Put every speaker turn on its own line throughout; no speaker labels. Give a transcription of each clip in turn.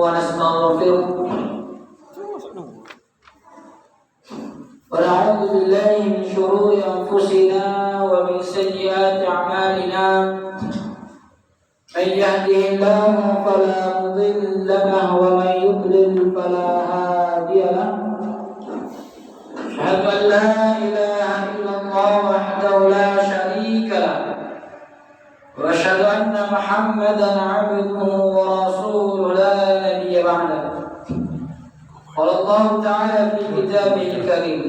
ونستغفره ونعوذ بالله من شرور أنفسنا ومن سيئات أعمالنا من يهده الله فلا مضل له ومن يضلل فلا هادي له أشهد أن لا إله إلا الله وحده لا شريك له وأشهد أن محمدا عبده ورسوله لا نبي بعده قال الله تعالى في كتابه الكريم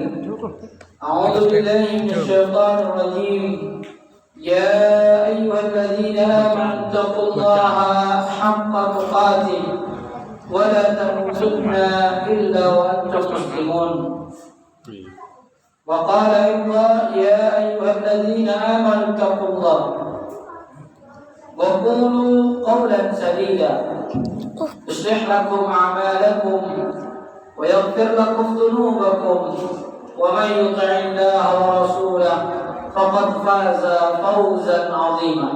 أعوذ بالله من الشيطان الرجيم يا أيها الذين آمنوا اتقوا الله حق تقاته ولا تموتن إلا وأنتم مسلمون وقال أيضا يا أيها الذين آمنوا اتقوا الله وقولوا قولا سديدا يصلح لكم أعمالكم ويغفر لكم ذنوبكم ومن يطع الله ورسوله فقد فاز فوزا عظيما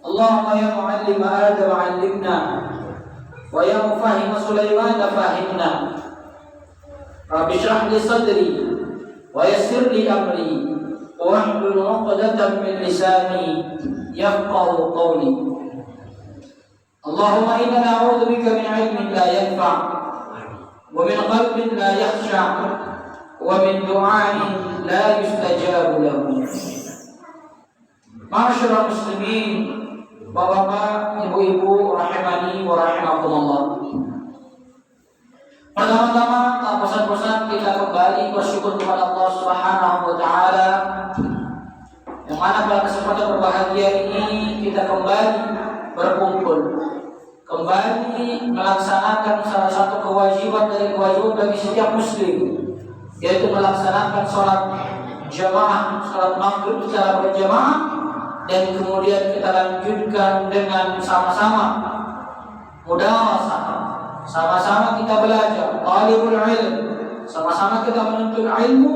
اللهم يا معلم آدم علمنا ويا مفهم سليمان فهمنا رب اشرح لي صدري ويسر لي أمري واحلل عقدة من لساني يفقه قولي اللهم إنا نعوذ بك من علم لا ينفع ومن قلب لا يخشع ومن دعاء لا يستجاب له. Ma'asyiral muslimin, bapak-bapak, ibu-ibu rahimani wa rahimakumullah. Pertama-tama, bosan-bosan kita kembali bersyukur kepada Allah Subhanahu wa taala yang mana pada kesempatan berbahagia ini kita kembali berkumpul, kembali melaksanakan salah satu kewajiban dari kewajiban bagi setiap muslim, yaitu melaksanakan sholat jamaah, sholat maghrib secara berjamaah, dan kemudian kita lanjutkan dengan sama-sama mudarasah, sama-sama kita belajar, talibul ilm, sama-sama kita menuntut ilmu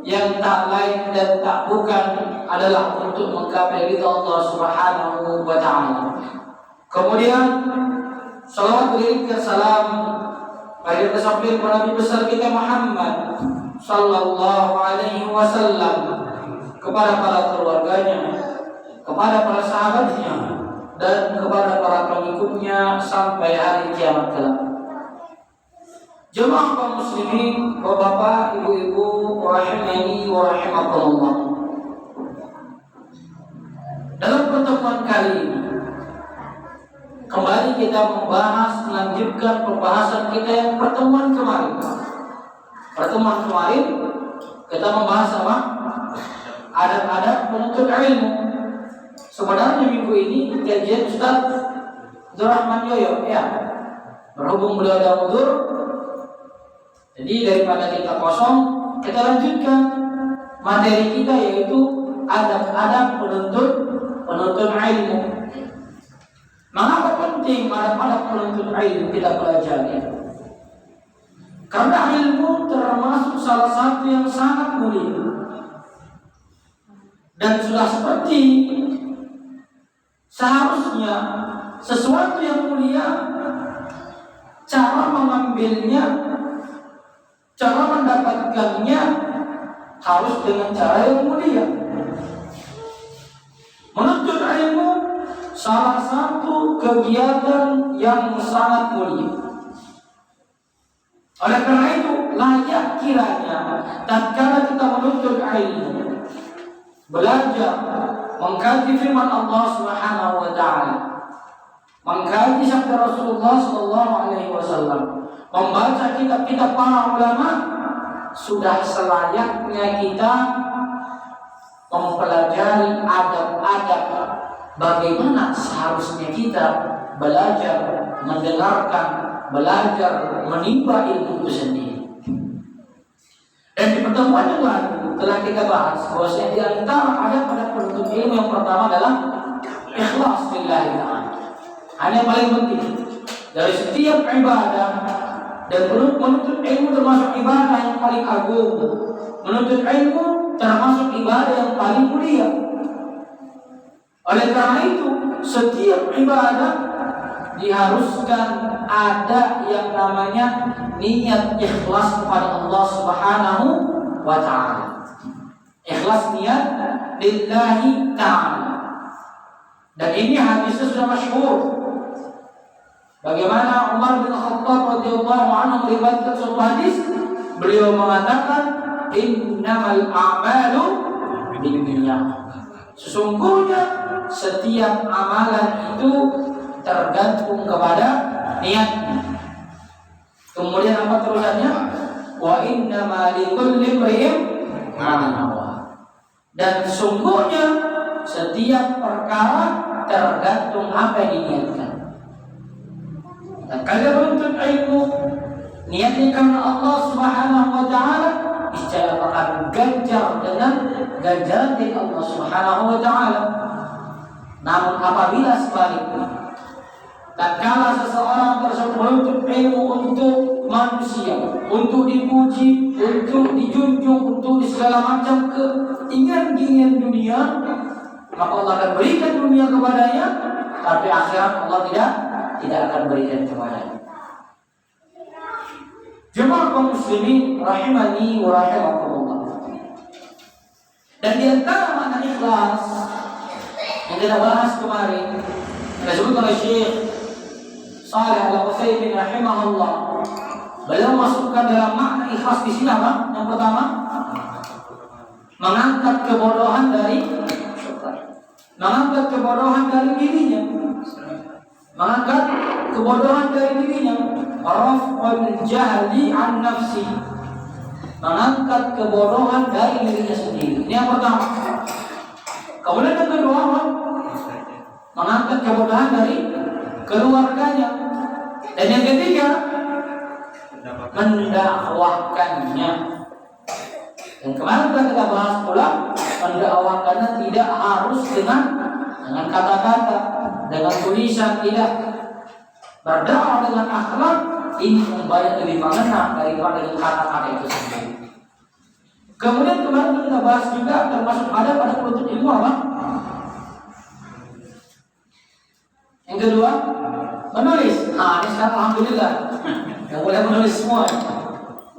yang tak lain dan tak bukan adalah untuk menggapai ridha Allah Subhanahu wa taala. Kemudian salawat berikan salam bagi kesampaian Nabi besar kita Muhammad sallallahu alaihi wasallam kepada para keluarganya, kepada para sahabatnya, dan kepada para pengikutnya sampai hari kiamat kelak. Jemaah kaum muslimin, bapak, ibu-ibu, rahimani wa rahimakumullah. Dalam pertemuan kali ini kembali kita melanjutkan pembahasan kita yang pertemuan kemarin. Pertemuan kemarin kita membahas apa? Adab-adab penuntut ilmu. Sebenarnya minggu ini kajian Ustaz Abdurrahman Yoyo, ya. Berhubung beliau ada udzur, jadi daripada kita kosong, kita lanjutkan materi kita, yaitu adab-adab penuntut ilmu. Mengapa penting adab-adab penuntut ilmu kita pelajari? Karena ilmu termasuk salah satu yang sangat mulia, dan sudah seperti seharusnya sesuatu yang mulia, cara mengambilnya, cara mendapatkannya harus dengan cara yang mulia. Menuntut ilmu salah satu kegiatan yang sangat mulia. Oleh karena itu, layak kiranya tatkala kita menuntut ilmu, belajar, mengkaji firman Allah Subhanahu wa taala, mengkaji sabda Rasulullah sallallahu alaihi wasallam, membaca kitab-kitab para ulama, sudah selayaknya kita mempelajari adab-adab bagaimana seharusnya kita belajar, mendengarkan, belajar, menimba ilmu itu sendiri. Dan di pertemuan yang lalu telah kita bahas bahwasanya di antara adab-adab penuntut ilmu yang pertama adalah ikhlas lillahi ta'ala. Hanya yang paling penting dari setiap ibadah, dan menuntut ilmu termasuk ibadah yang paling agung. Menuntut ilmu termasuk ibadah yang paling mulia. Oleh karena itu, setiap ibadah diharuskan ada yang namanya niat ikhlas kepada Allah Subhanahu wa ta'ala. Ikhlas niat lillahi ta'ala. Dan ini hadisnya sudah masyhur. Bagaimana Umar bin Khattab radhiyallahu anhu meriwayatkan suatu hadis, beliau mengatakan innamal a'malu binniyat. Sesungguhnya setiap amalan itu tergantung kepada niatnya. Kemudian apa terusannya? Wa innama likulli imrin ma nawa. Dan sesungguhnya setiap perkara tergantung apa yang diniatkan. Dan kalau untuk ilmu niatnya karena Allah Subhanahu wa ta'ala, niscaya akan ganjar dengan ganjaran dari Allah Subhanahu wa ta'ala. Namun apabila sebaliknya, tatkala seseorang tersebut menuntut ilmu untuk manusia, untuk dipuji, untuk dijunjung, untuk segala macam keinginan dunia, maka Allah akan berikan dunia kepadanya, tapi akhirat Allah tidak akan berikan kepadanya. Jemaah kaum muslimin rahimani wa rahimakumullah. Dan di antara makna ikhlas yang kita bahas kemarin, disebut oleh Syekh Shalih Al-Utsaimin rahimahullah. Beliau masukkan dalam makna ikhlas di sini apa? Yang pertama, mengangkat kebodohan dari dirinya. Mengangkat kebodohan dari dirinya. Raf'ul jahli an nafsi. Mengangkat kebodohan dari dirinya sendiri. Ini yang pertama. Kemudian yang kedua, mengangkat kebodohan dari keluarganya. Dan yang ketiga, mendakwahkannya. Dan kemarin kita bahas pula, mendakwahkannya tidak harus dengan kata-kata, dengan tulisan, tidak. Berdakwah dengan akhlak ini membayar lebih mengena daripada dengan kata-kata itu sendiri. Kemudian kemarin kita bahas juga termasuk ada pada penuntut ilmu apa? Yang kedua, menulis. Nah, ini sekarang alhamdulillah yang boleh menulis semua.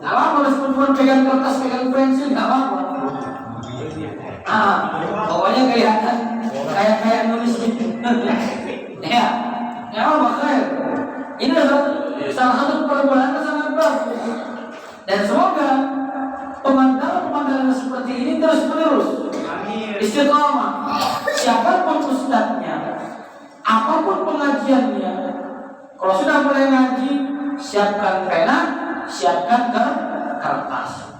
Nggak apa-apa, meskipun pegang kertas, pegang pensil, nggak apa-apa. Pokoknya kelihatan kayak nulis gitu. Ya, nggak apa-apa, khair. Ini adalah salah satu perbuatan sangat bagus. Dan semoga pemandangan seperti ini terus menerus. Istiqamah. Siapapun ustadznya, apapun pengajiannya, kalau sudah mulai ngaji, siapkan pena, siapkan kertas.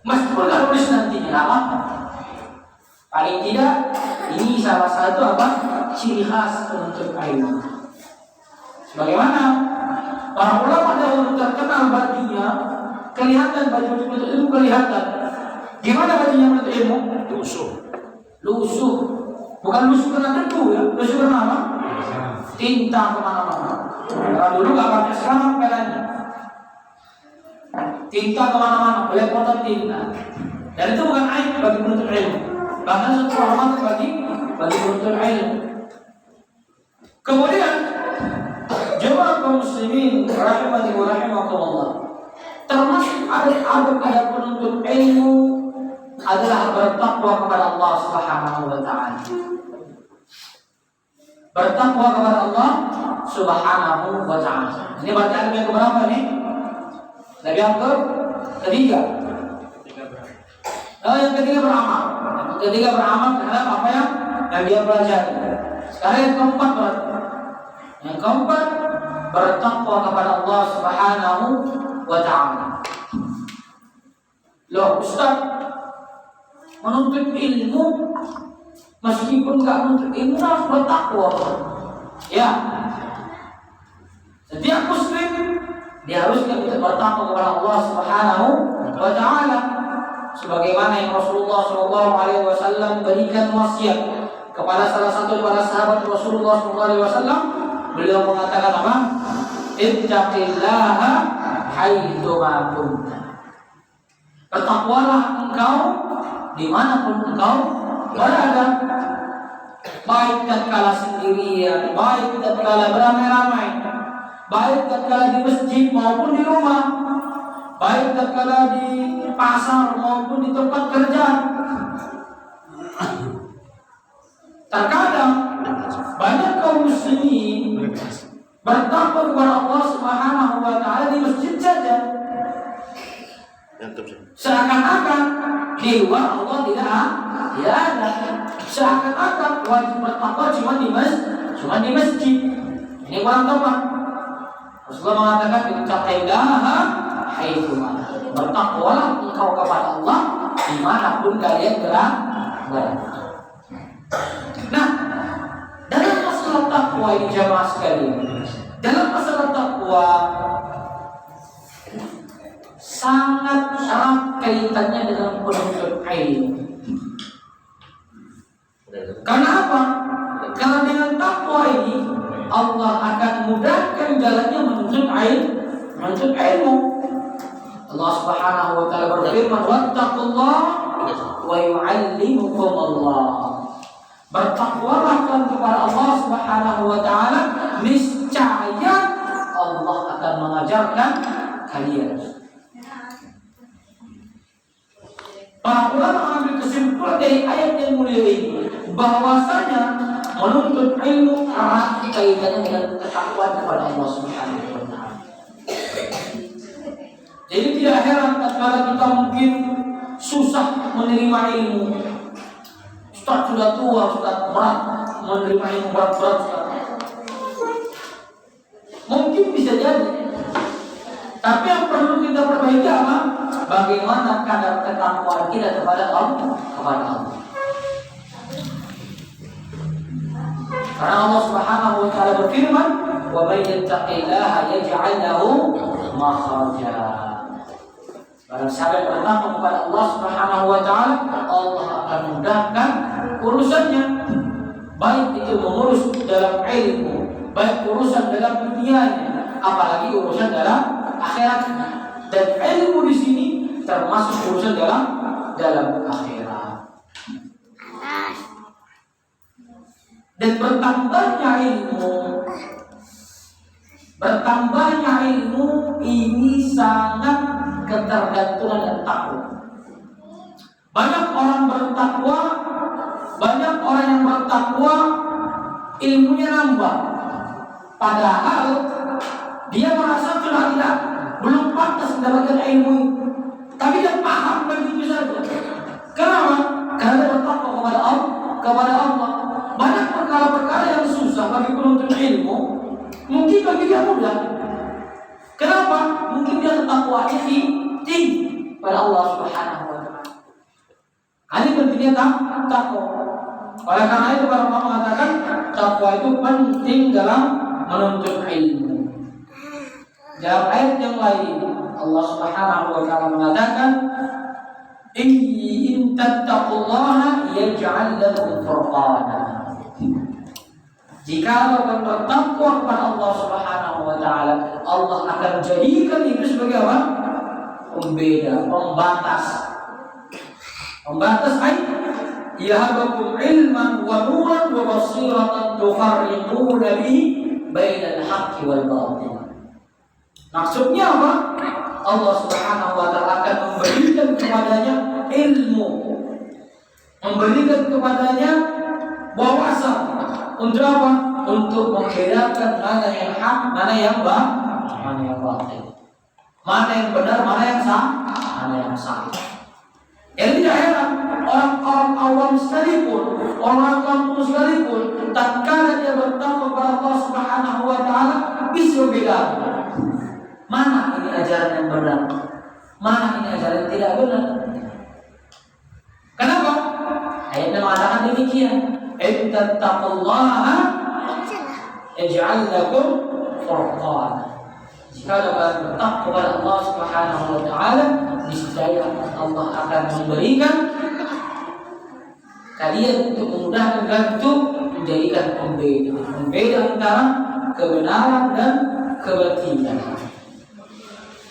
Meskipun nggak tulis nantinya, apa? Paling tidak ini salah satu apa? Ciri khas penuntut ilmu. Sebagaimana para ulama dahulu terkenal bajunya, kelihatan baju penuntut ilmu kelihatan. Gimana bajunya penuntut ilmu? Lusuh. Bukan lusuh karena debu ya, lusuh karena apa? Tinta kemana-mana. Kalau dulu nggak pakai sekarang pelanya. Tinta kemana-mana, belepotan tinta. Dan itu bukan aib bagi penuntut ilmu. Bahkan satu kehormatan bagi penuntut ilmu. Kemudian jemaah kaum muslimin rahimani wa rahimakumullah, termasuk ada penuntut ilmu adalah bertakwa kepada Allah Subhanahu wa ta'ala. Bertakwa kepada Allah Subhanahu wa ta'ala. Ini berarti ada yang keberapa nih? Dari yang ketiga. Yang ketiga beramal. Yang ketiga beramal terhadap apa yang dia pelajari. Sekarang yang keempat berarti. Yang keempat, bertakwa kepada Allah Subhanahu wa ta'ala. Loh, Ustaz, menuntut ilmu meskipun enggak menuntut ilmu harus bertakwa. Ya. Setiap muslim dia harus bertakwa kepada Allah Subhanahu wa ta'ala. Sebagaimana yang Rasulullah sallallahu alaihi wasallam berikan wasiat kepada salah satu para sahabat Rasulullah sallallahu alaihi wasallam. Beliau mengatakan apa? Ittaqillaha haitsu ma kunta. Bertakwalah engkau dimanapun engkau berada. baik tatkala sendirian, baik tatkala beramai-ramai, baik tatkala di masjid maupun di rumah, baik tatkala di pasar maupun di tempat kerja. Terkadang banyak kaum muslimin bertakwa kepada Allah Subhanahu wa taala di masjid saja. Seakan-akan di luar Allah tidak ada. Seakan-akan wajib bertakwa cuma di masjid. Ini kurang tepat. Rasulullah mengatakan ittaqillaha haitsu ma. Bertakwalah engkau kepada Allah dimanapun kalian berada. Nah, dalam masalah takwa ini jamaah sekalian, dalam masalah takwa sangat erat kaitannya dengan penuntut ilmu. Karena apa? Karena dengan takwa ini Allah akan mudahkan jalannya menuntut ilmu. Allah Subhanahu wa taala berfirman, "Wattaqullaha wa yu'allimukumullah." Bertakwalah kepada Allah Subhanahu wa taala, niscaya Allah akan mengajarkan kalian. Para ulama mengambil kesimpulan dari ayat yang mulia ini bahwasanya menuntut ilmu erat kaitannya dengan ketakwaan kepada Allah Subhanahu wa taala. Jadi tidak heran tatkala kita mungkin susah menerima ilmu. Ustaz sudah tua, Ustaz berat menerima ilmu berat-berat, Ustaz. Mungkin bisa jadi. Tapi yang perlu kita perbaiki apa? Bagaimana kadar ketakwaan kita kepada Allah? Karena Allah Subhanahu wa taala berfirman, "Wa may yattaqillaha yaj'al lahu makhraja." Barang siapa yang bertakwa kepada Allah Subhanahu wa taala, Allah akan mudahkan urusannya. Baik itu mengurus dalam ilmu, baik urusan dalam dunianya, apalagi urusan dalam akhirat. Dan ilmu di sini termasuk urusan dalam akhirat. Dan bertambahnya ilmu ini sangat ketergantungan dan takwa. Banyak orang yang bertakwa ilmunya nambah, padahal dia merasa sudah belum pantas mendapatkan ilmu, tapi dia paham begitu saja. Kenapa? Karena dia bertakwa kepada Allah. Banyak perkara-perkara yang susah bagi penuntut ilmu, mungkin bagi dia mudah. Kenapa? Mungkin dia takwaannya tinggi pada Allah Subhanahu wa taala. Ini pentingnya takwa. Oleh karena itu para ulama mengatakan takwa itu penting dalam menuntut ilmu. Dalam ayat yang lain Allah Subhanahu wa taala mengatakan, "In tattaqullaha yaj'al lakum furqana." Jika kalian bertakwa kepada Allah Subhanahu wa taala, Allah akan jadikan itu sebagai apa? Pembeda, pembatas. Pembatas ayat yahabakum ilman wa nuran wa basiratan tufarriquna bi bainal haqqi wal batil. Maksudnya apa? Allah Subhanahu wa taala akan memberikan kepadanya ilmu, memberikan kepadanya wawasan. Untuk apa? Untuk membedakan mana yang hak, mana yang batil, mana yang benar, mana yang salah. Yang tidak heran orang-orang awam sekalipun, orang kampung sekalipun, tatkala dia bertakwa kepada Allah Subhanahu wa taala, bisa membedakan mana ini ajaran yang benar, mana ini ajaran yang tidak benar. Kenapa? Ayatnya mengatakan demikian. In tattaqullaha yaj'al lakum furqana. Jika kalian bertakwa kepada Allah Subhanahu wa taala, niscaya Allah akan memberikan kalian untuk memudahkan untuk menjadikan pembeda antara kebenaran dan kebatilan.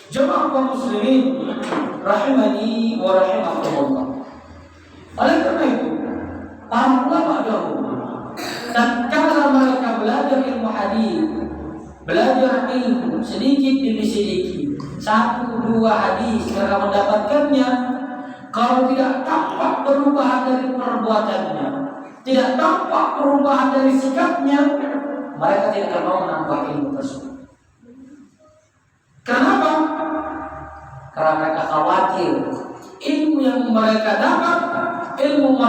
Jemaah kaum muslimin rahimani wa rahimakumullah. Oleh karena itu, para ulama dahulu hadis, belajar ilmu sedikit demi sedikit, 1-2 hadis mereka mendapatkannya. Kalau tidak tampak perubahan dari perbuatannya, tidak tampak perubahan dari sikapnya, mereka tidak akan mau menambah ilmu tersebut. Kenapa? Karena mereka khawatir ilmu yang mereka dapat, ilmu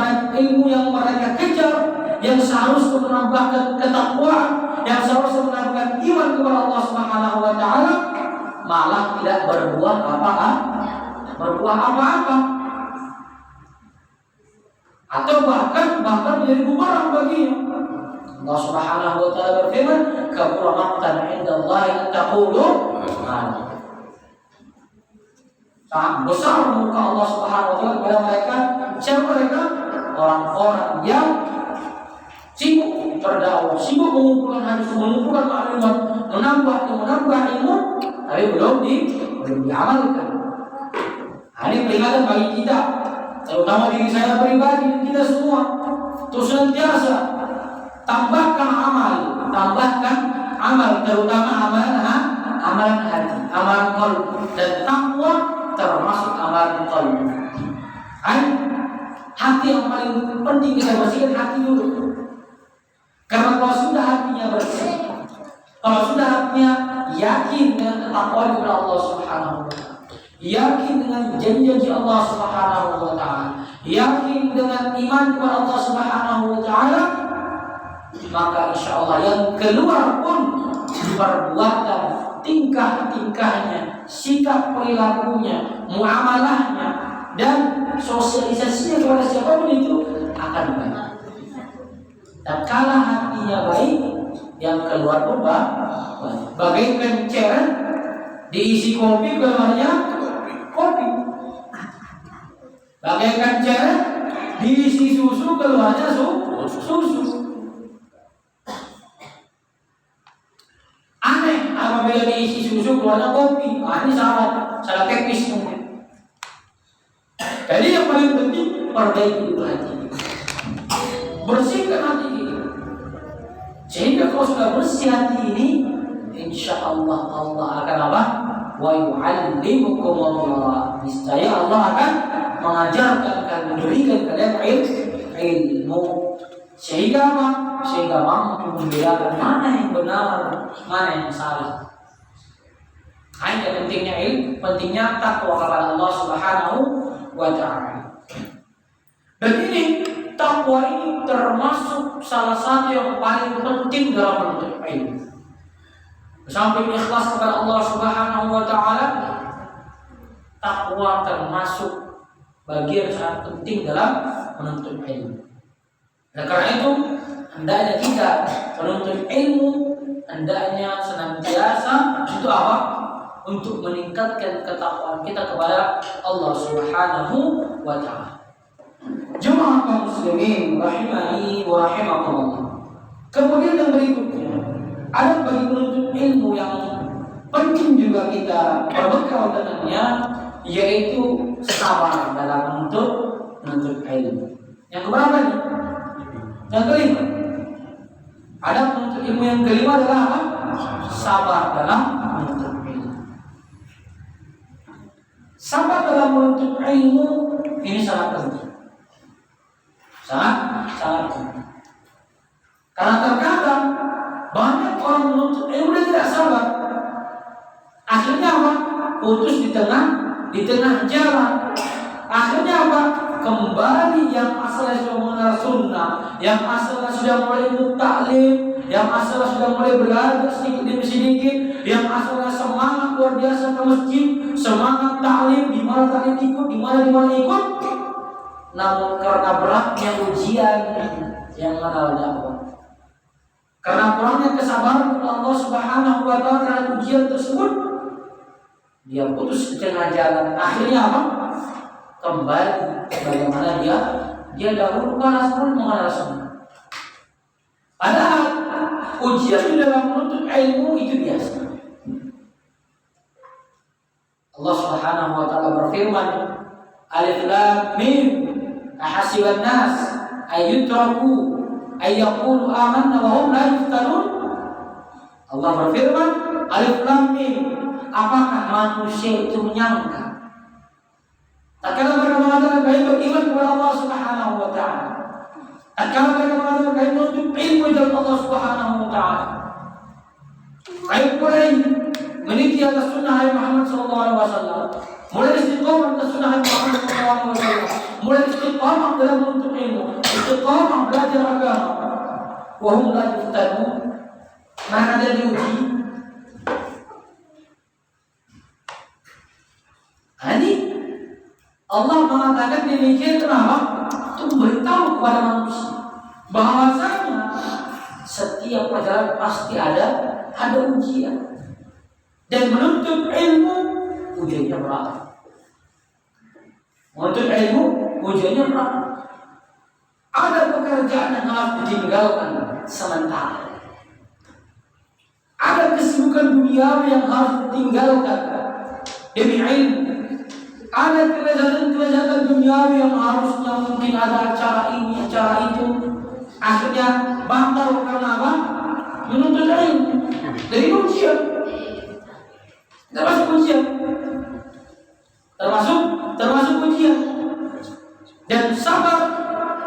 yang mereka kejar, yang seharusnya menambahkan ketakwaan, yang seharusnya menambahkan iman kepada Allah Subhanahu wa taala, malah tidak berbuah apa-apa. Atau bahkan menjadi bumerang baginya. Allah Subhanahu wa taala berfirman, "Kabura maqtan 'inda Allah an taqulu." Sangat besar muka Allah Subhanahu wa taala kepada mereka. Siapa mereka? Orang-orang yang sibuk berdakwah, sibuk mengumpulkan hadis, mengumpulkan maklumat, menambah ilmu, tapi belum diamalkan. Ini peringatan bagi kita, terutama diri saya pribadi dan kita semua, terus senantiasa tambahkan amal, terutama amalan hati, amalan qalbi, dan takwa termasuk amalan qalbi. Hati yang paling penting kita bersihkan hati dulu. Karena kalau sudah hatinya bersih, kalau sudah hatinya yakin dengan ketakwaan kepada Allah Subhanahu wa taala, yakin dengan janji-janji Allah Subhanahu wa taala, yakin dengan iman kepada Allah Subhanahu wa taala, maka insyaallah yang keluar pun perbuatan, tingkah-tingkahnya, sikap perilakunya, muamalahnya, dan sosialisasinya kepada siapapun itu akan baik. Dan kala hatinya baik, yang keluar pun baik. Bagaikan cairan diisi kopi, keluarnya kopi. Bagaikan cairan diisi susu, keluarnya susu. Aneh apabila diisi susu keluarnya kopi. Ini salah teknis mungkin. Jadi yang paling penting perbaiki itu hati, bersihkan hati ini. Sehingga kalau sudah bersih hati ini, insya Allah akan apa? Wa yu'allimukumullah. Niscaya Allah akan mengajarkan kalian, memberikan kalian ilmu. Sehingga apa? Sehingga mampu membedakan mana yang benar, mana yang salah. Hanya pentingnya ilmu, pentingnya takwa kepada Allah Subhanahu wa ta'ala. Dan ini takwa ini termasuk salah satu yang paling penting dalam menuntut ilmu. Sampai ikhlas kepada Allah Subhanahu wa taala, takwa termasuk bagian sangat penting dalam menuntut ilmu. Dan karena itu hendaknya kita menuntut ilmu, hendaknya senantiasa itu apa? Untuk meningkatkan ketakwaan kita kepada Allah Subhanahu wa taala. Jemaah kaum muslimin rahimani wa rahimakumullah. Kemudian yang berikutnya, ada bagi penuntut ilmu yang penting juga kita berbekal dengannya, yaitu sabar dalam menuntut ilmu. Yang keberapa nih? Yang kelima. Ada penuntut ilmu yang kelima adalah apa? Sabar dalam menuntut ilmu. Sabar dalam menuntut ilmu ini sangat penting. Sangat penting. Karena terkadang banyak orang menuntut ilmu dan tidak sabar. Akhirnya apa? Putus di tengah jalan. Akhirnya apa? Kembali yang asalnya sudah mengenal sunnah, yang asalnya sudah mulai taklim, yang asalnya sudah mulai belajar sedikit demi sedikit, yang asalnya semangat luar biasa ke masjid, semangat taklim, di mana taklim ikut, di mana ikut. Namun karena beratnya ujian yang mengenal dakwah, karena kurangnya kesabaran Allah Subhanahu wa taala terhadap ujian tersebut, dia putus di tengah jalan. Akhirnya apa? Kembali bagaimana dia dahulu panas pun mengenal sunnah. Padahal ujian dalam menuntut ilmu itu biasa. Allah Subhanahu wa taala berfirman, Alif Lam Mim, ahasiban nas ayyutraku ayyaqulu amanna wa hum la yuftanun. Allah berfirman, Alif Lam Mim. Apakah manusia itu menyangka? Tak kala mereka mengatakan kami beriman kepada Allah Subhanahu wa taala. Tak kala mereka mengatakan kami menuntut ilmu dari Allah Subhanahu wa taala. Kami mulai meniti atas sunnah Nabi Muhammad sallallahu alaihi wasallam. Mulai istiqamah atas sunnah Nabi Muhammad sallallahu alaihi wasallam. Mulai istiqamah dalam menuntut ilmu, istiqamah belajar agama. Wa hum la yuftanun. Mana ada diuji? Ini Allah mengatakan demikian kenapa? Untuk memberitahu kepada manusia bahwasanya setiap pelajaran pasti ada ujian, dan menuntut ilmu ujiannya berat. Menuntut ilmu ujiannya berat. Ada pekerjaan yang harus ditinggalkan sementara. Ada kesibukan duniawi yang harus ditinggalkan demi ilmu. Ada kelezatan duniawi yang harusnya mungkin ada acara ini, acara itu, akhirnya batal karena apa? Menuntut ilmu. Dari ujian, termasuk ujian, termasuk ujian. Dan sabar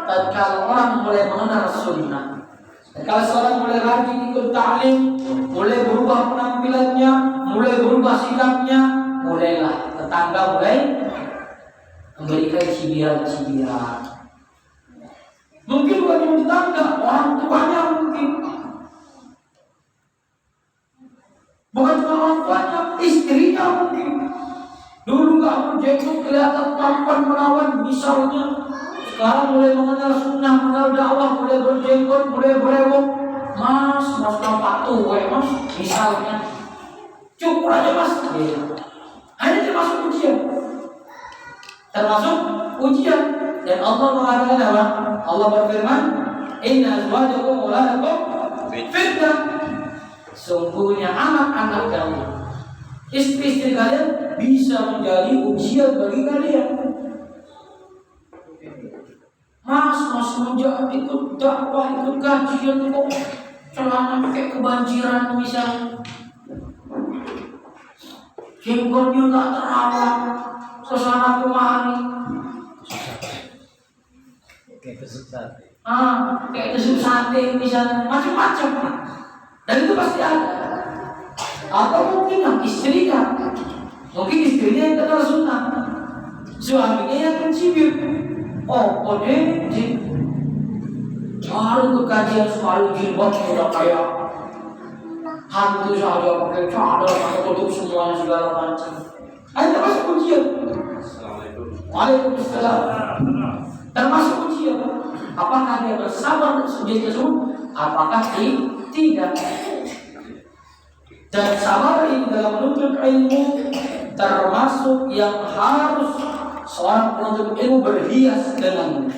tatkala orang mulai mengenal sunnah. Kalau seorang mulai rajin ikut ta'lim, mulai berubah penampilannya, mulai berubah sikapnya, mulailah tetangga mulai memberikan cibiran-cibiran. Mungkin bukan cuma tetangga, orang tuanya mungkin. Bukan cuma orang tuanya, istrinya mungkin. Dulu nggak berjenggot kelihatan tampan menawan, misalnya. Sekarang mulai mengenal sunnah, mengenal dakwah, mulai berjenggot, mulai berewok. Mas nampak tua, mas, misalnya. Cukur aja mas. Hanya termasuk ujian. Termasuk ujian. Dan Allah mengatakan apa? Allah berfirman, Inna azwajakum wa lakum fitnah. Sungguhnya anak-anak kamu, istri-istri kalian bisa menjadi ujian bagi kalian. Mas semenjak ikut dakwah, ikut kajian kok celana kayak kebanjiran misalnya. Jenggotnya nggak terawat, suasana kemari. Kayak tusuk sate. Kayak tusuk sate misalnya, macam-macam. Dan itu pasti ada. Atau mungkin yang istrinya, mungkin istrinya yang kenal sunnah, suaminya yang mencibir. Oh deh, selalu ke kajian, selalu jilbabnya udah kayak hantu saja, pakai cadar, pakai tutup semuanya segala macam. Termasuk ujian. Waalaikumsalam. Termasuk ujian. Apakah dia bersabar ujian tersebut? Apakah tidak? Dan sabar ini dalam menuntut ilmu termasuk yang harus seorang penuntut ilmu berhias dengan.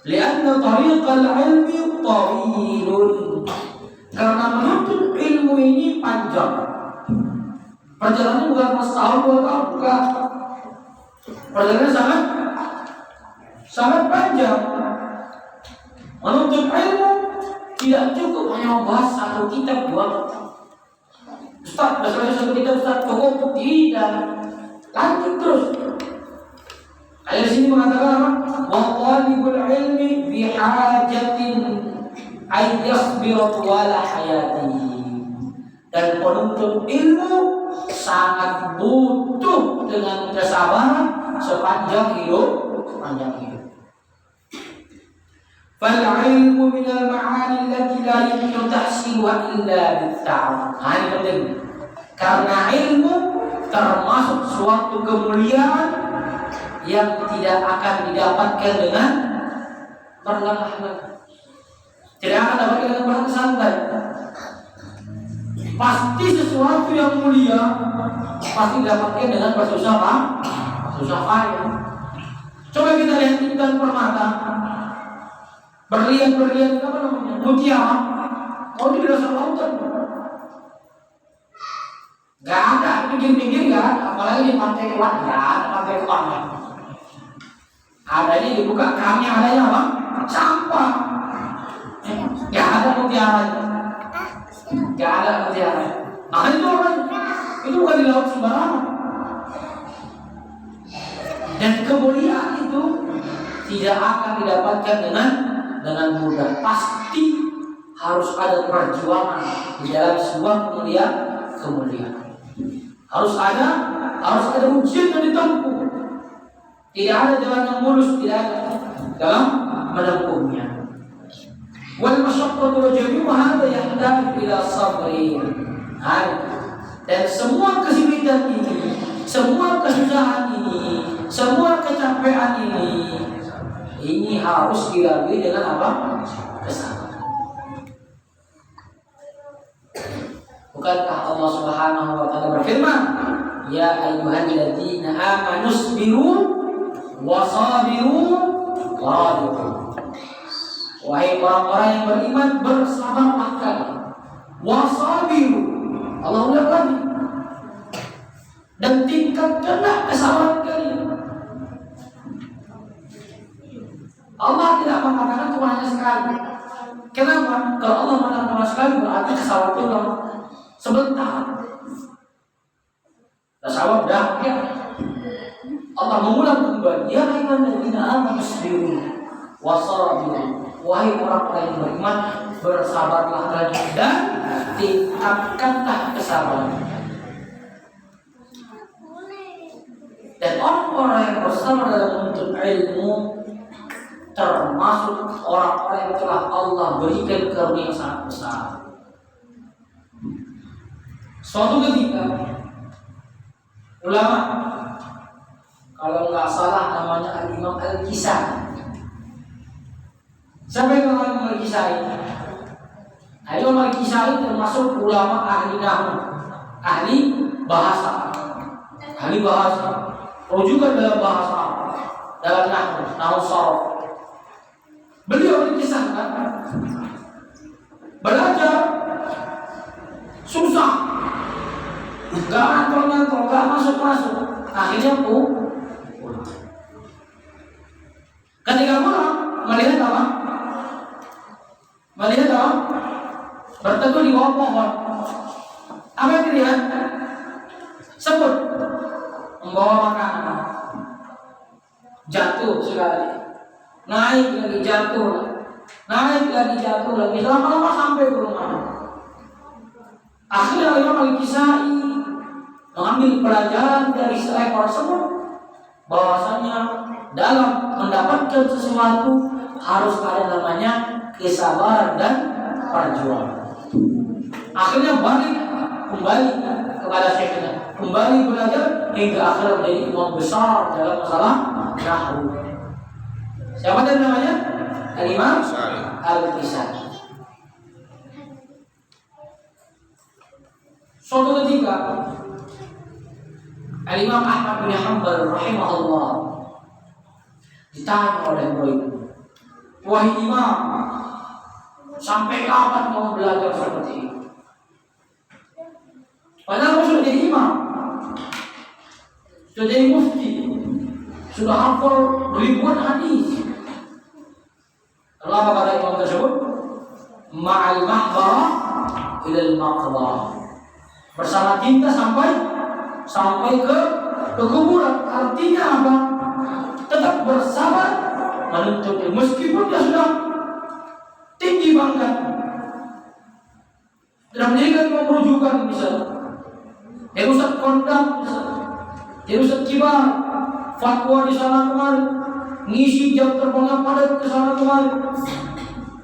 Lianna tariqal ilmi tawilun. Karena menuntut ilmu ini panjang. Perjalanannya bukan setahun, 2 tahun, bukan. Perjalanannya sangat panjang. Menuntut ilmu tidak cukup hanya membahas satu kitab, 2 kitab. Ustaz, bahasa satu kitab Ustaz cukup, tidak. Lanjut terus. Ayat sini mengatakan apa? Wa talibul ilmi bihajatin ay yasbiru wala hayati. Dan penuntut ilmu sangat butuh dengan kesabaran sepanjang hidup. Fal ilmu minal ma'ani allati la yumkinu tahsiluha illa bit-ta'allum. Ini penting. Karena ilmu termasuk suatu kemuliaan yang tidak akan didapatkan dengan perlahan-lahan. Tidak akan dapatkan dengan bersantai. Pasti sesuatu yang mulia pasti didapatkan dengan bersusah payah. Coba kita lihat intan permata, berlian apa namanya, mutiara. Oh di dasar lautan. Gak ada pinggir-pinggir, gak ada. Apalagi di pantai Kewan, gak ada pantai Kewan. Adanya dibuka kerannya, adanya apa? Sampah. Gak ada mutiara. Gak ada mutiara. Nah itu orang itu bukan di laut sembarangan. Dan kemuliaan itu tidak akan didapatkan dengan mudah. Pasti harus ada perjuangan di dalam sebuah kemuliaan. Harus ada ujian yang ditempuh. Tidak ada jalan yang mulus, tidak ada dalam menempuhnya. Wal masyaqqatu wa jami'u hadha yahtaju ila sabrin. Dan semua kesulitan ini, semua kesusahan ini, semua kecapean ini harus dilalui dengan apa? Kesabaran. Bukankah Allah Subhanahu wa taala berfirman, "Ya ayyuhalladzina amanu sabiru wa sabiru wa wahai orang-orang yang beriman, bersabarlah kalian. Wasabiru, Allah ulang lagi. Dan tingkatkanlah kesabaran kalian. Allah tidak mengatakan cuma hanya sekali. Kenapa? Kalau Allah mengatakan cuma sekali berarti kesabaran itu sebentar. Kesabaran dah ya. Allah mengulang kembali, ya ayyuhalladzina amanu sabiru wasabiru. Wahai orang-orang yang beriman, bersabarlah kalian dan tingkatkanlah kesabaran. Dan orang-orang yang bersabar dalam menuntut ilmu termasuk orang-orang yang telah Allah berikan karunia yang sangat besar. Suatu ketika ulama, kalau nggak salah namanya Al-Imam Al-Kisai. Siapa yang mengenal Al-Kisai? Imam Al-Kisai termasuk ulama ahli nahwu, ahli bahasa, rujukan dalam bahasa, dalam nahwu sharaf. Beliau dikisahkan belajar susah, gak nyantol, gak masuk, akhirnya ketika pulang melihat apa? Berteduh di bawah pohon. Apa yang dilihat? Semut membawa makanan. Jatuh sekali. Naik lagi jatuh lagi. Lama-lama sampai ke rumah. Akhirnya Imam Al-Kisai mengambil pelajaran dari seekor semut, bahwasanya dalam mendapatkan sesuatu harus ada namanya kesabaran dan perjuangan. Akhirnya kembali kepada syekhnya, kembali belajar hingga akhirnya menjadi imam besar dalam masalah nahwu. Siapa tadi namanya? Al-Imam Al-Kisai. Suatu ketika Al-Imam Ahmad bin Hanbal rahimahullah ditanya oleh muridnya, wahai imam, sampai kapan mau belajar seperti ini? Padahal sudah jadi imam, sudah jadi mufti, sudah hafal ribuan hadis. Lalu apa kata imam tersebut? Ma'al mahbarah ilal maqbarah. Bersama kita sampai ke kuburan. Artinya apa? Tetap bersabar menuntut ilmu meskipun dia sudah tinggi pangkat, sudah menjadikan merujukan misalnya dia Ustaz kondang, dia Ustaz kibar, fatwa di sana kemari, ngisi jam terbang padat ke sana kemari,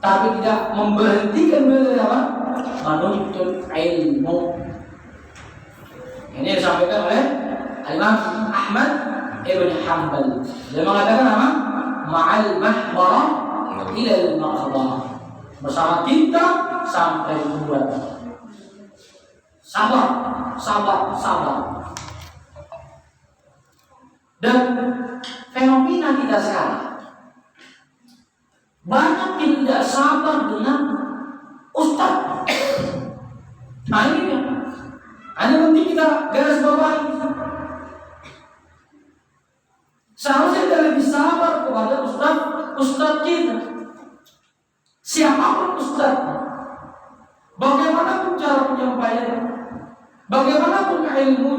tapi tidak memberhentikan beliau apa? Menuntut ilmu. Ini disampaikan oleh Imam Ahmad ibn Hanbal. Dia mengatakan apa? Ma'al mahbarah ilal maqbarah. Bersama kita sampai kuburan. Sabar. Dan fenomena kita sekarang, banyak yang tidak sabar dengan ustaz. Nah ini hanya penting kita garis bawahi. Seharusnya kita lebih sabar kepada ustaz kita. Siapapun ustaz, bagaimanapun cara penyampaian, bagaimanapun ilmu,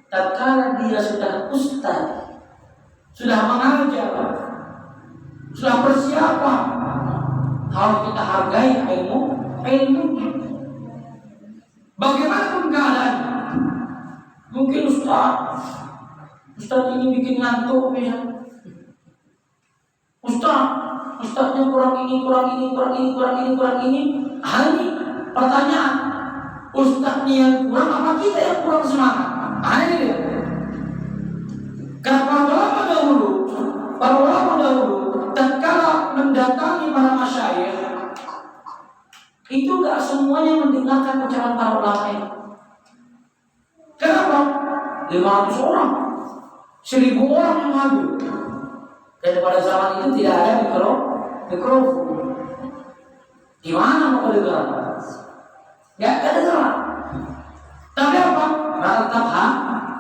tatkala dia sudah ustaz, sudah mengajar, sudah persiapan, harus kita hargai ilmu. Bagaimanapun keadaan, mungkin ustaz ini bikin ngantuk ya. Ustaznya kurang ini. Ini pertanyaan, ustaznya yang kurang apa kita yang kurang semangat? Ini dia. Karena para ulama dahulu tatkala mendatangi para masyayikh, itu gak semuanya mendengarkan ucapan para ulama itu. Kenapa? 500 orang, 1000 orang yang hadir. Dan pada zaman itu tidak ada mikrofon. Di mana mau dengar? Gak ada dengar. Tapi apa?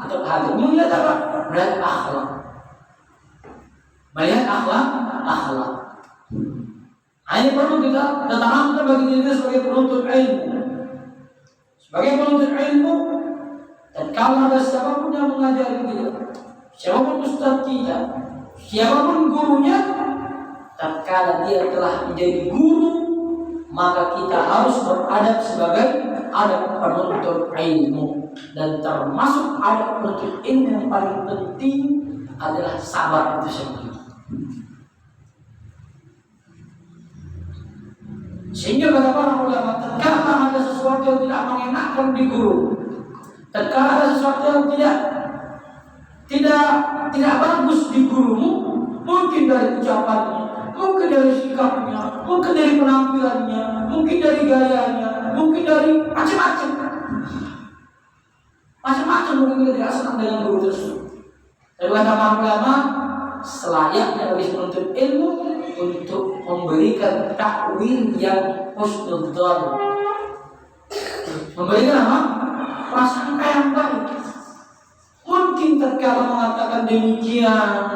Tetap hadir. Melihat apa? Melihat akhlak. Ini perlu kita tanamkan bagi diri sebagai penuntut ilmu. Dan kalau ada siapapun yang mengajari kita, siapapun ustaz kita, siapapun gurunya, tatkala dia telah menjadi guru, maka kita harus beradab sebagai adab penuntut ilmu. Dan termasuk adab penuntut ilmu yang paling penting adalah sabar itu sendiri. Sehingga kata para ulama, tatkala ada sesuatu yang tidak mengenakan di guru, tatkala ada sesuatu yang tidak bagus di gurumu, mungkin dari ucapannya, mungkin dari sikapnya, mungkin dari penampilannya, mungkin dari gayanya, mungkin dari macam-macam mungkin kita tidak senang dengan guru tersebut. Tapi kata para ulama, selayaknya bagi penuntut ilmu untuk memberikan takwil yang husnudzon, memberikan apa? Prasangka yang baik. Mungkin tatkala mengatakan demikian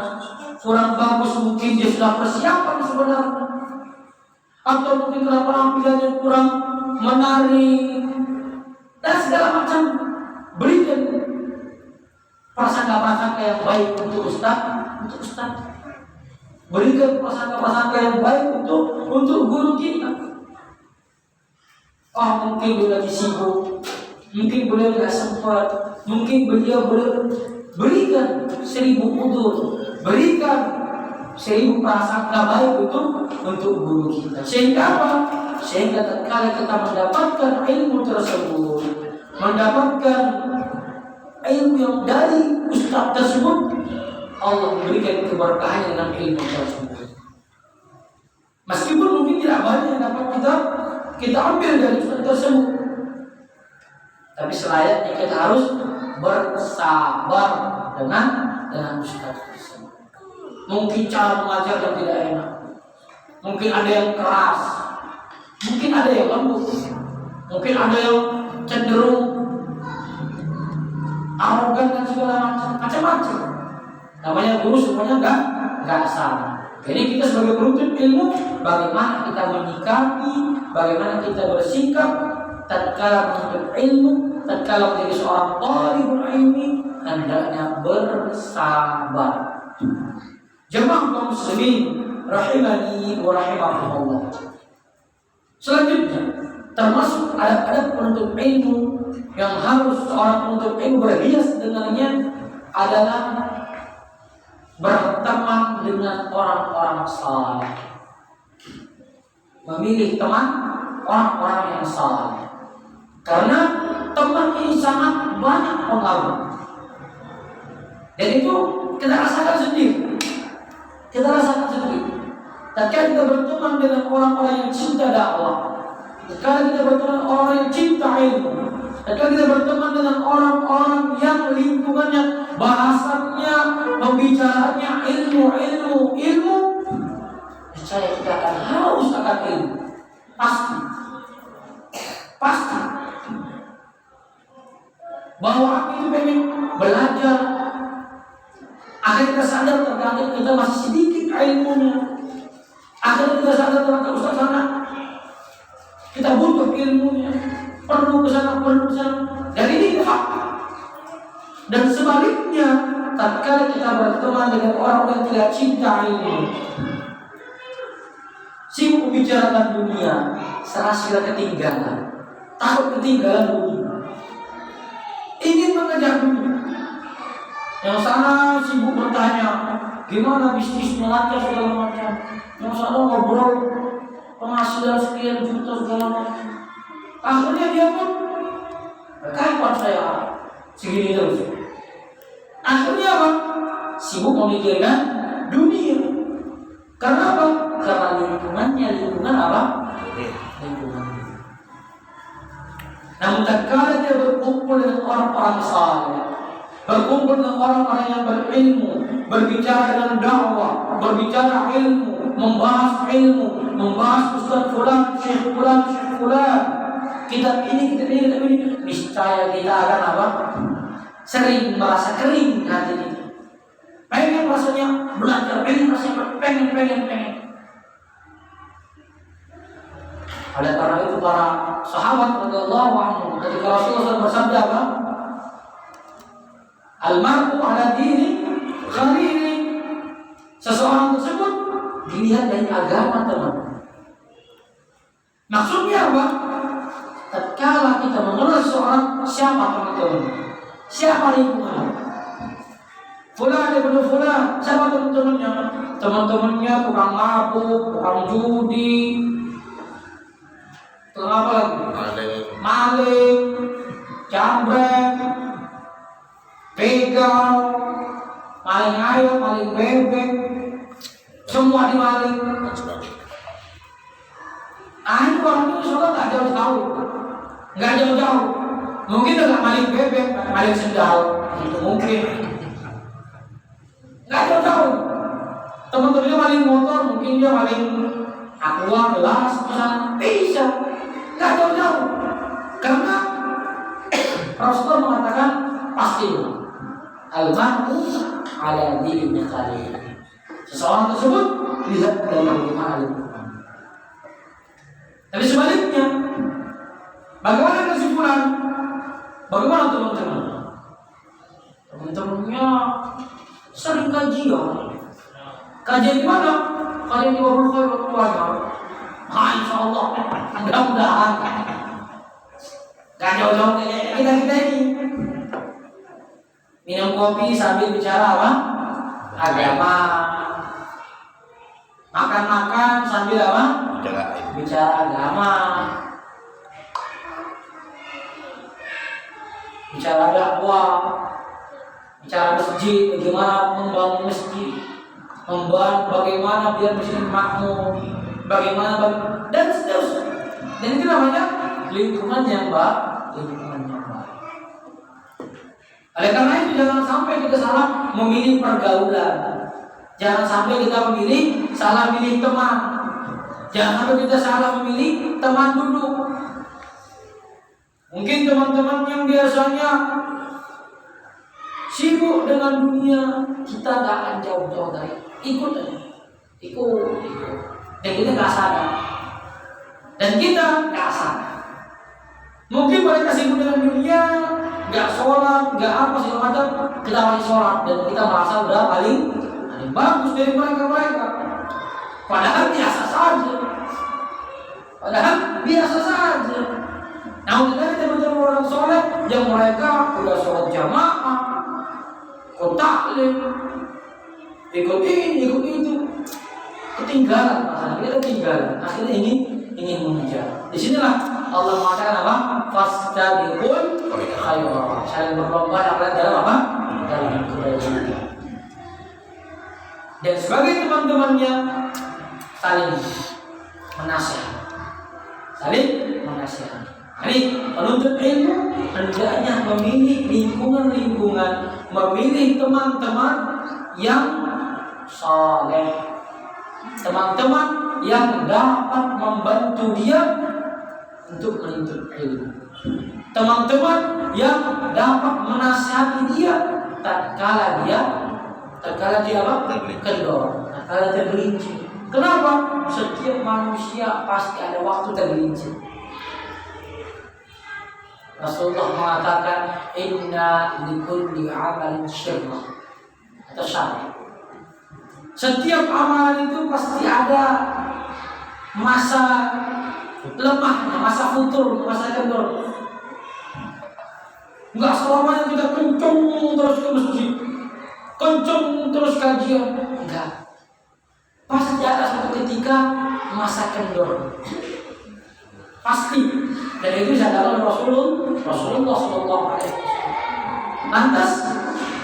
kurang bagus, mungkin dia sudah persiapan sebenarnya, atau mungkin karena penampilannya kurang menarik dan segala macam. Berikan prasangka yang baik untuk ustaz. Berikan prasangka yang baik untuk guru kita. Mungkin beliau lagi sibuk, mungkin beliau tidak sempat, mungkin beliau berikan 1000 udzur, berikan 1000 prasangka baik untuk guru kita. Sehingga apa? Sehingga tatkala kita mendapatkan ilmu tersebut, mendapatkan ilmu yang dari ustaz tersebut, Allah memberikan keberkahan dengan ilmu tersebut. Meskipun mungkin tidak banyak yang dapat kita ambil dari ustaz tersebut, tapi selayaknya kita harus bersabar dengan ustaz tersebut. Mungkin cara mengajar yang tidak enak, mungkin ada yang keras, mungkin ada yang lembut, mungkin ada yang cenderung arogan dan segala macam. Namanya guru semuanya enggak sama. Jadi kita sebagai penuntut ilmu, bagaimana kita menyikapi, bagaimana kita bersikap tatkala menuntut ilmu, tatkala menjadi seorang thalibul ilmi, hendaknya bersabar. Jemaah kaum muslimin rahimani wa rahimakumullah. Selanjutnya, termasuk adab-adab penuntut ilmu yang harus seorang penuntut ilmu berhias dengannya adalah berteman dengan orang-orang saleh. Memilih teman orang-orang yang saleh. Karena teman ini sangat banyak pengaruh. Dan itu kita rasakan sendiri. Tatkala kita berteman dengan orang-orang yang cinta dakwah, tatkala kita berteman dengan orang yang cinta ilmu, tatkala kita berteman dengan orang-orang yang lingkungannya, bahasanya, pembicaraannya ilmu, saya kita akan haus akan ilmu. Pasti. Bahwa aku itu pengen belajar. Akhirnya kita sadar terkadang kita masih sedikit ilmunya. Akhirnya kita sadar terkadang Ustaz sana kita butuh ilmu perlu ke sana. Dan ini hak. Dan sebaliknya, tatkala kita berteman dengan orang yang tidak cinta ilmu, sibuk membicarakan dunia, serasa ketinggalan, takut ketinggalan dunia, ingin mengejar dunia. Yang sana sibuk bertanya, gimana bisnisnya lancar segala macam. Yang sana ngobrol penghasilan sekian juta segala macam. Akhirnya dia pun kapan saya segini terus. Akhirnya apa? Sibuk memikirkan dunia. Karena apa? Karena lingkungan apa? Lingkungan. Namun tatkala dia berkumpul dengan orang-orang saleh, berkumpul dengan orang-orang yang berilmu, berbicara dengan dakwah, berbicara ilmu, membahas ustaz fulan, syekh fulan, kitab ini, niscaya kita akan apa? Sering merasa kering hati kita. Pengen rasanya belajar, pengen. Oleh karena itu para sahabat radhiyallahu anhum ketika Rasulullah SAW bersabda apa? Al-mar'u ala dini khalili. Seseorang tersebut dilihat dari agama teman. Maksudnya apa? Tatkala kita mengenal seorang, siapa teman-teman? Siapa lingkungan? Fulan ibnu fulan, siapa teman-temannya? Teman-temannya tukang mabuk, tukang judi, tukang apa lagi? Maling, jambret, begal, maling ayam, maling bebek, semua dimaling. Ini orang itu sudah nggak jauh-jauh. Mungkin dengan maling bebek, maling sendal, itu mungkin. Nggak jauh-jauh. Teman-temannya maling motor, mungkin dia maling aqua, gelas, bisa. Nggak jauh-jauh. Karena Rasulullah mengatakan pasti al-mar'u ala dini khalili. Seseorang tersebut lihat dari bagaimana lingkungan. Tapi sebaliknya, bagaimana kesimpulan? Bagaimana teman-teman? Teman-temannya sering kajian. Kajian di mana? Kajian di Wabul Khair waktu ajar. Insya Allah, mudah-mudahan. Gak jauh-jauh kayak kita ini. Minum kopi sambil bicara apa? Agama. Makan-makan sambil apa? Bicara agama. Bicara dakwah, bicara masjid, bagaimana membangun masjid, bagaimana biar masjid makmur, dan seterusnya. Dan itu namanya lingkungan yang baik. Oleh karena itu jangan sampai kita salah memilih pergaulan, jangan sampai kita salah memilih teman, jangan sampai kita salah memilih teman duduk. Mungkin teman-teman yang biasanya sibuk dengan dunia, kita gak akan jauh-jauh dari ikut. Dan kita gak sadar. Mungkin mereka sibuk dengan dunia, gak sholat, gak apa segala macam, kita masih sholat dan kita merasa udah paling bagus dari mereka. Padahal biasa saja. Namun dari teman-teman orang soleh yang mereka udah sholat jamaah, ikut taklim, ikut ini, ikut itu, ketinggalan. Akhirnya ingin mengejar. Disinilah Allah mengatakan apa? Fastabiqul khairat. Saling berlomba dalam apa? Dalam kebaikan. Dan sebagai teman-temannya saling menasihati. Jadi penuntut ilmu hendaknya memilih lingkungan, memilih teman-teman yang saleh, teman-teman yang dapat membantu dia untuk menuntut ilmu, teman-teman yang dapat menasihati dia tatkala dia apa? Kendor, tatkala tergelincir. Kenapa? Setiap manusia pasti ada waktu tergelincir. Rasulullah mengatakan inna likulli amalin syirrah atau syarah. Setiap amalan itu pasti ada masa lemah, masa futur, masa kendor. Enggak selamanya kita kenceng terus ke masjid, kenceng terus kajian. Enggak. Pasti ada suatu ketika masa kendor. Pasti. Dan itu disadari Rasulullah SAW. Lantas,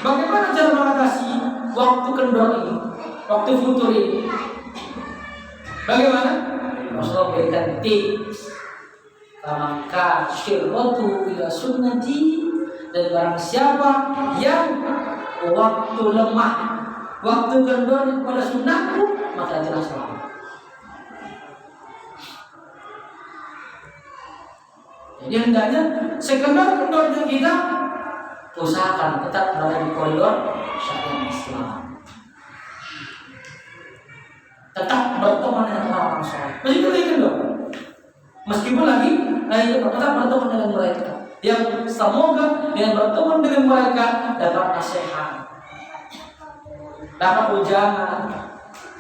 bagaimana cara mengatasi waktu kendor ini, waktu futur ini? Bagaimana? Rasulullah berikan tips. Maka syirratu ila sunnati, dan barang siapa yang waktu lemah, waktu kendor kepada sunnahku, maka dia selamat. Jadi hendaknya sekendor-kendornya kita usahakan tetap berada di koridor syariat Islam. Tetap berteman dengan orang-orang soleh. Meskipun lagi kendor, meskipun lagi tetap berteman dengan mereka. Yang semoga dengan berteman dengan mereka dapat nasihat, dapat ujangan,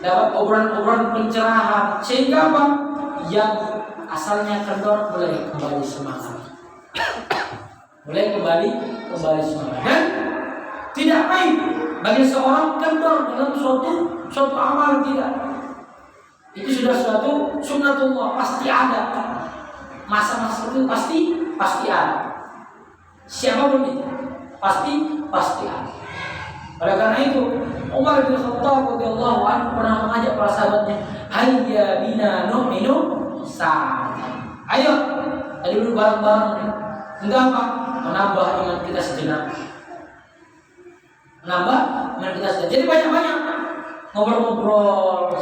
dapat obrolan-obrolan pencerahan, sehingga apa? Yang asalnya kendor mulai kembali semangat, mulai kembali semangat. Dan tidak baik bagi seorang kendor dalam suatu amal, tidak. Itu sudah suatu sunnatullah, pasti ada masa-masa itu, pasti ada. Siapapun itu pasti ada. Oleh karena itu Umar bin Khattab radhiyallahu anhu pernah mengajak para sahabatnya, hayya bina nu'minu sa'atan. Ayo, tadi dulu bareng-bareng. Enggak apa? Menambah iman kita sejenak. Jadi banyak-banyak ngobrol-ngobrol.